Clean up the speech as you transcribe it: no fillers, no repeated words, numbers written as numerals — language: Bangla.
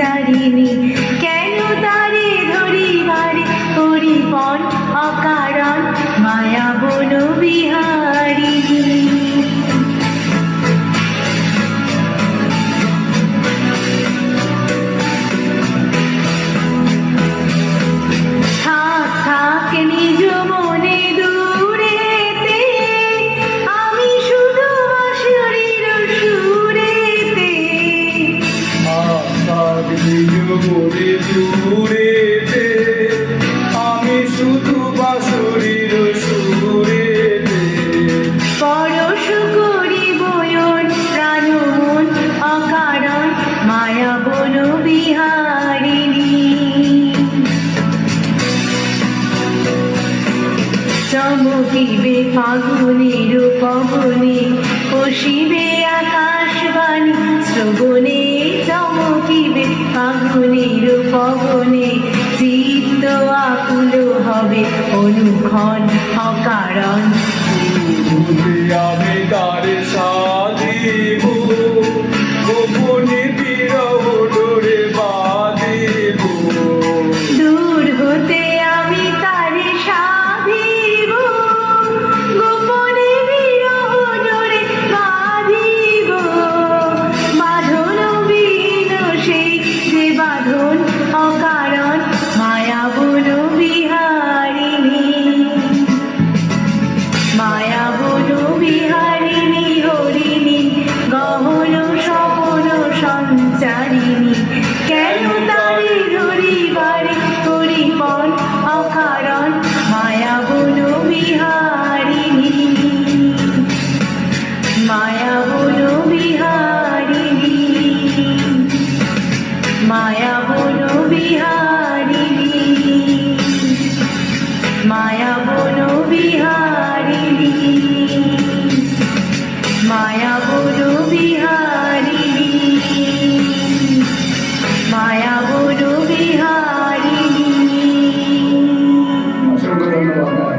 সঞ্চারিণী কেন তারে ধরিবারে হরিপন অকারণ মায়া বন বিহারিণী। থাক থাক নিজ মনে দূরেতে আমি শুধু বাঁশির সুরেতে। মনে দূরেতে আমি শুধু বাঁশরীর সুরেতে। পরশ করি বয়ন প্রাণ মন অকারণ মায়া বন বিহারিণী। চমকিবে ফাগুনের পবনে পশিবে আকাশবাণী শ্রবণে। চমকিবে ফাগুনের পবনে চিত্ত আকুল হবে অনুক্ষণ অকারণ। আমি তারে সাধিব গোপনে বিরহ ডোরে বাঁধিব। দূর হতে আমি তারে সাধিব গোপনে বিরহ ডোরে বাঁধিব। বাঁধন বিহীন সেই যে বাঁধন অকারণ মায়া বন বিহারিণী। মায়া বন বিহারিণী হরিণী গহন স্বপন সঞ্চারিণী কেন তারে ধরিবারে হরিপন অকারণ মায়া বন বিহারিণী। মায়া বন বিহারিণী। মায়া বন বিহারিণী। মায়া বন বিহারিণী। মায়া বন বিহারিণী। মায়া বন বিহারিণী। অসংখ্য ধন্যবাদ।